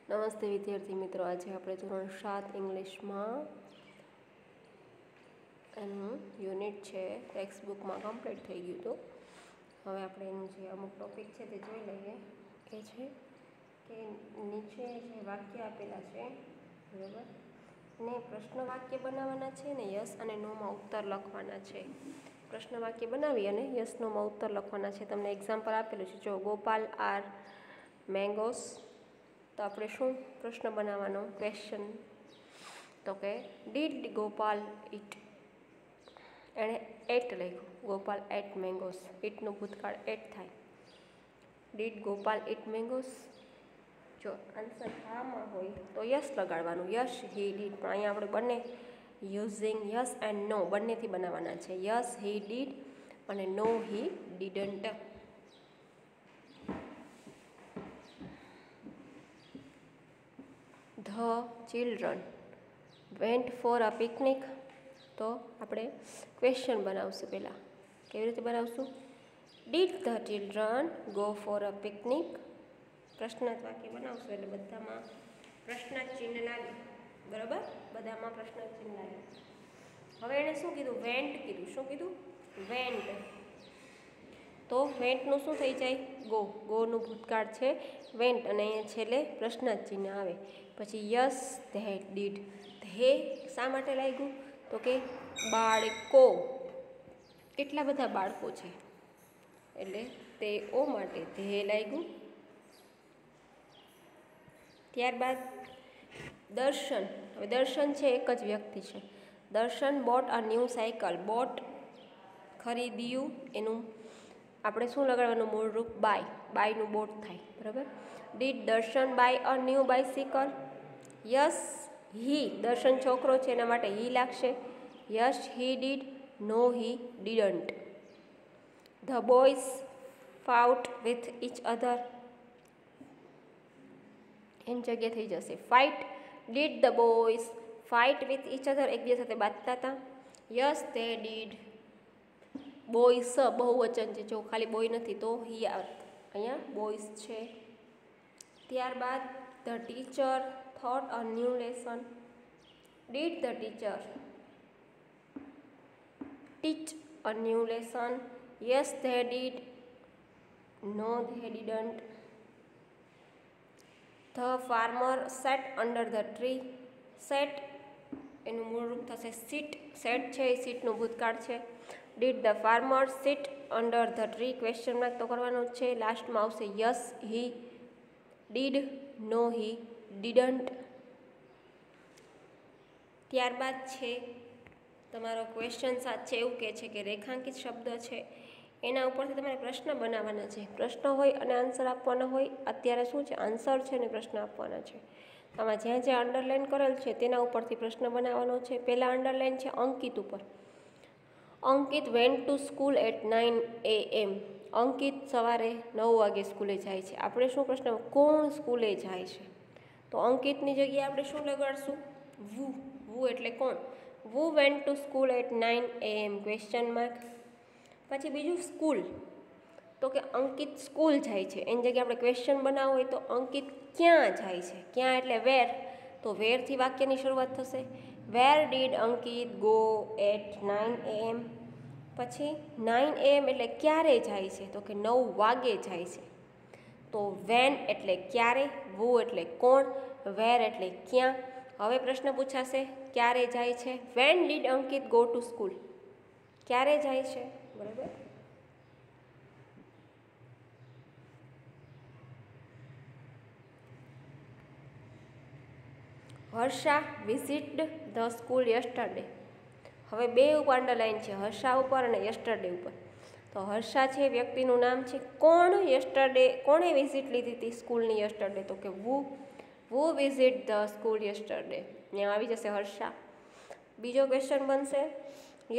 નમસ્તે વિદ્યાર્થી મિત્રો, આજે આપણે ધોરણ 7 ઇંગ્લિશમાં એનું યુનિટ છે ટેક્સ્ટ બુકમાં કમ્પ્લીટ થઈ ગયું હતું. હવે આપણે એનું જે અમુક ટૉપિક છે તે જોઈ લઈએ. એ છે કે નીચે જે વાક્ય આપેલા છે બરાબર ને પ્રશ્ન વાક્ય બનાવવાના છે ને યસ અને નોમાં ઉત્તર લખવાના છે. પ્રશ્ન વાક્ય બનાવી અને યસ નોમાં ઉત્તર લખવાના છે. તમને એક્ઝામ્પલ આપેલું છે. જો ગોપાલ આર મેંગોસ, તો આપણે શું પ્રશ્ન બનાવવાનો, ક્વેશ્ચન. તો કે ડીડ ગોપાલ ઇટ, એણે એટ લખ્યું, ગોપાલ એટ મેંગોસ, ઇટનું ભૂતકાળ એટ થાય. Did Gopal eat mangoes. જો આન્સર હામાં હોય તો યસ લગાડવાનું, યસ હી ડીડ. પણ અહીંયા આપણે બંને યુઝિંગ યસ એન્ડ નો બંનેથી બનાવવાના છે. યસ હી ડીડ અને no he didn't. The children went for a picnic. તો આપણે ક્વેશ્ચન બનાવશું. પહેલાં કેવી રીતે બનાવશું? Did the children go for a picnic? પ્રશ્નાર્થ વાક્ય બનાવશું એટલે બધામાં પ્રશ્નાર્થ ચિહ્ન લાગે. બરાબર, બધામાં પ્રશ્નાર્થ ચિહ્ન લાગે. હવે એણે શું કીધું? વેન્ટ કીધું. શું કીધું? વેન્ટ. તો વેન્ટનું શું થઈ જાય? ગો. ગોનું ભૂતકાળ છે વેન્ટ અને અહીંયા છેલ્લે પ્રશ્નાર્થ ચિહ્ન આવે. પછી યસ ધે ડીડ. ધે શા માટે લાગ્યું? તો કે બાળકો, કેટલા બધા બાળકો છે એટલે તેઓ માટે ધે લાગ્યું. ત્યારબાદ દર્શન. હવે દર્શન છે એક જ વ્યક્તિ છે. દર્શન bought a new cycle. Boat ખરીદ્યું, એનું આપણે શું લગાડવાનું? મૂળરૂપ બાય. બાયનું બોટ થાય. બરાબર. Did Darshan buy a new bicycle. Yes he, Darshan છોકરો છે એના માટે હી લાગશે. Yes he did, no he didn't. The boys fought with each other, એની જગ્યાએ થઈ જશે fight. Did the boys fight with each other, એકબીજા સાથે બાંધતા હતા. યસ તે ડીડ. બોયઝ બહુવચન છે, જો ખાલી બોય નથી તો હી અહીંયા બોયઝ છે. ત્યારબાદ the teacher thought a new lesson. Did the teacher teach a new lesson. Yes they did, no they didn't. The farmer sat under the tree. Sat એનું મૂળરૂપ થશે સીટ. સેટ છે એ સીટનું ભૂતકાળ છે. Did the farmer sit under the tree, question mark તો કરવાનું જ છે. લાસ્ટમાં આવશે yes he did, no he didn't. ત્યારબાદ છે તમારો ક્વેશ્ચન સાચે એવું કહે છે કે રેખાંકિત શબ્દ છે એના ઉપરથી તમારે પ્રશ્ન બનાવવાના છે. પ્રશ્ન હોય અને આન્સર આપવાના હોય. અત્યારે શું છે? આન્સર છે ને પ્રશ્ન આપવાના છે. આમાં જ્યાં જ્યાં અંડરલાઇન કરેલ છે તેના ઉપરથી પ્રશ્ન બનાવવાનો છે. પહેલાં અંડરલાઇન છે અંકિત ઉપર. Ankit went to school at 9 AM. Ankit સવારે 9 વાગે સ્કૂલે જાય છે. આપણે શું પ્રશ્ન? કોણ સ્કૂલે જાય છે? તો અંકિતની જગ્યાએ આપણે શું લગાડશું? વુ. વુ એટલે કોણ? Who went to school at 9 AM, question mark. પછી બીજું સ્કૂલ. તો કે અંકિત સ્કૂલ જાય છે, એની જગ્યાએ આપણે ક્વેશ્ચન બનાવવું હોય તો અંકિત ક્યાં જાય છે? ક્યાં એટલે વેર. તો વેરથી વાક્યની શરૂઆત થશે. Where did Ankit go at 9 AM. પછી 9 AM એટલે ક્યારે જાય છે? તો કે 9 વાગે જાય છે. તો વેન એટલે ક્યારે, વુ એટલે કોણ, વેર એટલે ક્યાં. હવે પ્રશ્ન પૂછાશે ક્યારે જાય છે? When did Ankit go to school. ક્યારે જાય છે? બરાબર. Harsha visited the school yesterday. હવે બે ઉપર અંડરલાઇન છે, હર્ષા ઉપર અને યસ્ટરડે ઉપર. તો હર્ષા છે વ્યક્તિનું નામ છે. કોણ યસ્ટરડે, કોણે વિઝિટ લીધી હતી સ્કૂલની યસ્ટરડે? તો કે વુ. વુ વિઝિટ ધ સ્કૂલ યસ્ટરડે. ત્યાં આવી જશે હર્ષા. બીજો ક્વેશ્ચન બનશે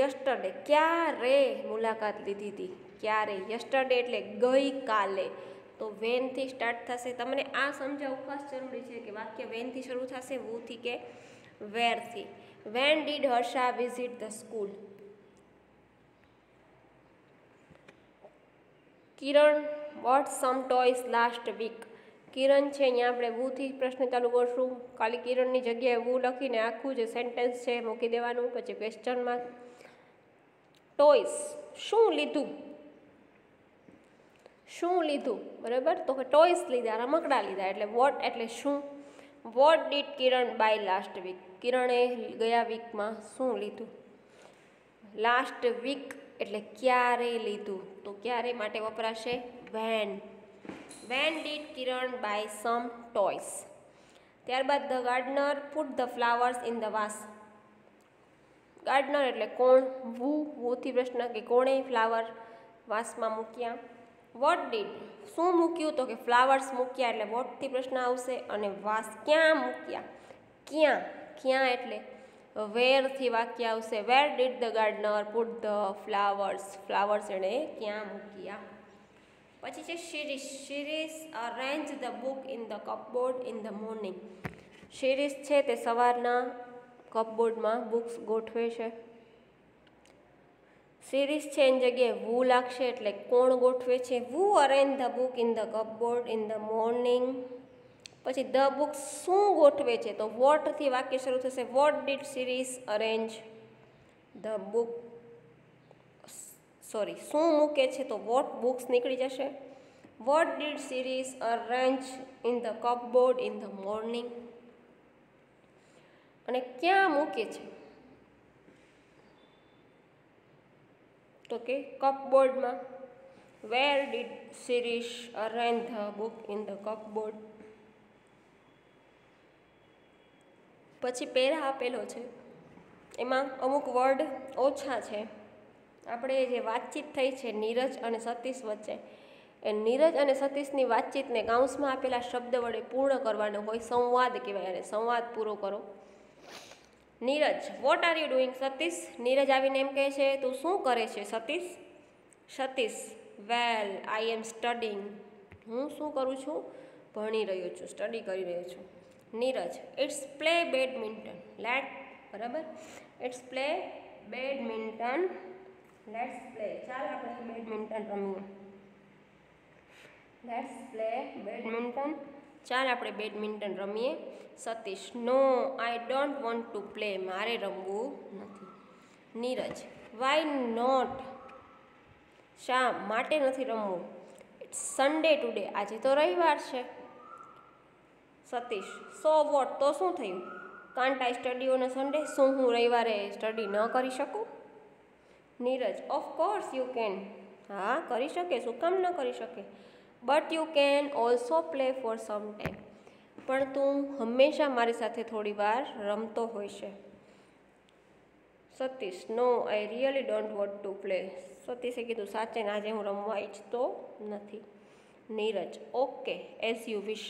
યસ્ટરડે, ક્યારે મુલાકાત લીધી હતી? ક્યારે? યસ્ટરડે એટલે ગઈકાલે. તો વેનથી સ્ટાર્ટ થશે. તમને આ સમજાવવું ખાસ જરૂરી છે કે વાક્ય વેનથી શરૂ થશે, વુથી કે વેરથી. When did Harsha visit the school. Kiran bought some toys last week. Kiran છે અહીંયા આપણે વુથી પ્રશ્ન ચાલુ કરશું. ખાલી કિરણની જગ્યાએ વુ લખીને આખું જે સેન્ટેન્સ છે મૂકી દેવાનું. પછી ક્વેશ્ચન માર્ક. ટોયસ, શું લીધું, શું લીધું, બરાબર. તો કે ટોયસ લીધા, રમકડા લીધા. એટલે વોટ એટલે શું. What did Kiran buy last week, કિરણે ગયા વીકમાં શું લીધું. લાસ્ટ વીક એટલે ક્યારે લીધું, તો ક્યારે માટે વપરાશે when. When did Kiran buy some toys. ત્યારબાદ the gardener put the flowers in the vase. Gardener એટલે કોણ, વુથી પ્રશ્ન કે કોણે ફ્લાવર વાસમાં મૂક્યા. વોટ ડીડ શું મૂક્યું, તો કે ફ્લાવર્સ મૂક્યા એટલે વોટથી પ્રશ્ન આવશે. અને વાસ ક્યાં મૂક્યા, ક્યાં, ક્યાં એટલે વેરથી વાક્ય આવશે. Where did the gardener put the flowers, flowers એણે ક્યાં મૂક્યા. પછી છે Shirish. Shirish arrange the book in the cupboard in the morning. Shirish છે તે સવારના કપબોર્ડમાં બુક્સ ગોઠવે છે. શિરીષ છે એની જગ્યાએ વુ લાગશે એટલે કોણ ગોઠવે છે. Who arrange the book in the cupboard in the morning. પછી ધ બુક શું ગોઠવે છે, તો વોટથી વાક્ય શરૂ થશે. What did Shirish arrange the book, sorry શું મૂકે છે તો વોટ બુક્સ નીકળી જશે. What did Shirish arrange in the cupboard in the morning. અને ક્યાં મૂકે છે, તો કે કપબોર્ડમાં. Where did Shirish arrange the book in the cupboard. પછી પેરા આપેલો છે, એમાં અમુક વર્ડ ઓછા છે. આપણે જે વાતચીત થઈ છે નીરજ અને સતીશ વચ્ચે, એ નીરજ અને સતીશની વાતચીતને કાઉન્સમાં આપેલા શબ્દ વડે પૂર્ણ કરવાનો હોય. સંવાદ કહેવાય, અને સંવાદ પૂરો કરો. Neeraj, what are you doing. Satish, Neeraj આવીને એમ કહે છે તું શું કરે છે સતીશ. સતીશ, વેલ આઈ એમ સ્ટડિંગ. હું શું કરું છું, ભણી રહ્યો છું, સ્ટડી કરી રહ્યો છું. Neeraj, it's play badminton. Let, બરાબર, it's play badminton. Let's play, ચાલ આપણે બેડમિન્ટન રમીએ. લેટ્સ પ્લે બેડમિન્ટન, ચાલ આપણે બેડમિન્ટન રમીએ. Satish, no I don't want to play. મારે રમવું નથી. Neeraj, why not. શા માટે નથી રમવું. It's Sunday today. આજે તો રવિવાર છે. સતીશ, સો વોટ, તો શું થયું. Can't I study on a Sunday. શું હું રવિવારે સ્ટડી ન કરી શકું. Neeraj, of course you can. હા કરી શકે, શું કામ ન કરી શકે. But you can also play for some time. પણ તું હંમેશા મારી સાથે થોડી વાર રમતો હોય છે. Satish, no I really don't want to play. સતીશે કીધું સાચે ને આજે હું રમવા ઈચ્છતો નથી. Neeraj, okay as you wish.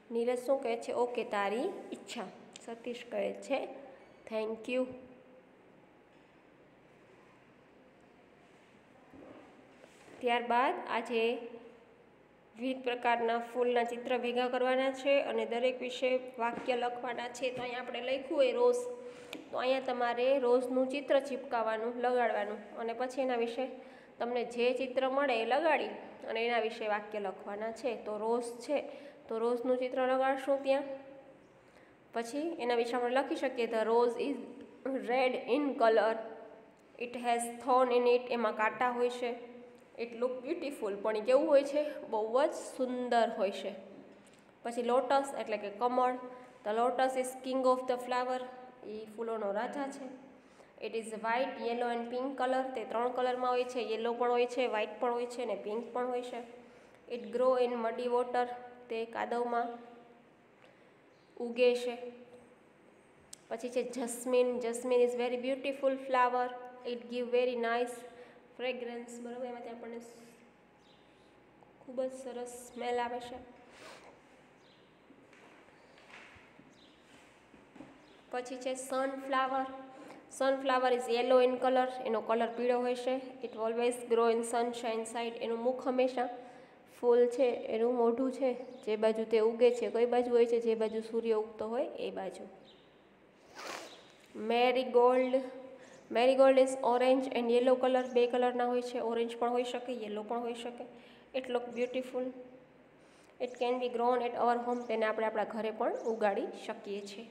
Neeraj શું કહે છે, ઓકે તારી ઈચ્છા. સતીશ કહે છે થેન્ક યુ. ત્યારબાદ આજે વિવિધ પ્રકારના ફૂલના ચિત્ર ભેગા કરવાના છે અને દરેક વિશે વાક્ય લખવાના છે. તો અહીંયા આપણે લખ્યું હોય રોઝ, તો અહીંયા તમારે રોઝનું ચિત્ર ચીપકાવવાનું, લગાડવાનું, અને પછી એના વિશે તમને જે ચિત્ર મળે એ લગાડી અને એના વિશે વાક્ય લખવાના છે. તો રોઝ છે તો રોઝનું ચિત્ર લગાડશું ત્યાં. પછી એના વિશે આપણે લખી શકીએ the rose is red in colour. It has thorn in it. એમાં કાંટા હોય છે. It look beautiful. પણ એ કેવું હોય છે, બહુ જ સુંદર હોય છે. પછી લોટસ એટલે કે કમળ. The lotus is king of the flower. એ ફૂલોનો રાજા છે. It is white, yellow and pink colour. તે 3 કલરમાં હોય છે. યેલો પણ હોય છે, વ્હાઇટ પણ હોય છે અને પિંક પણ હોય છે. It grow in muddy water. તે કાદવમાં ઉગે છે. પછી છે jasmine. Jasmine is very beautiful flower. It give very nice fragrance. બરાબર, એમાંથી આપણને ખૂબ જ સરસ સ્મેલ આવે છે. પછી છે sunflower. Sunflower is yellow in colour. એનો કલર પીળો હોય છે. It always grow in sunshine side. એનું મુખ હંમેશા, ફૂલ છે એનું મોઢું છે જે બાજુ તે ઉગે છે, કઈ બાજુ હોય છે, જે બાજુ સૂર્ય ઉગતો હોય એ બાજુ. Marigold. Marigold is orange and yellow colour. 2 કલરના હોય છે, ઓરેન્જ પણ હોઈ શકે, યેલો પણ હોઈ શકે. It look beautiful. It can be grown at our home, તેને આપણે આપણા ઘરે પણ ઉગાડી શકીએ છીએ.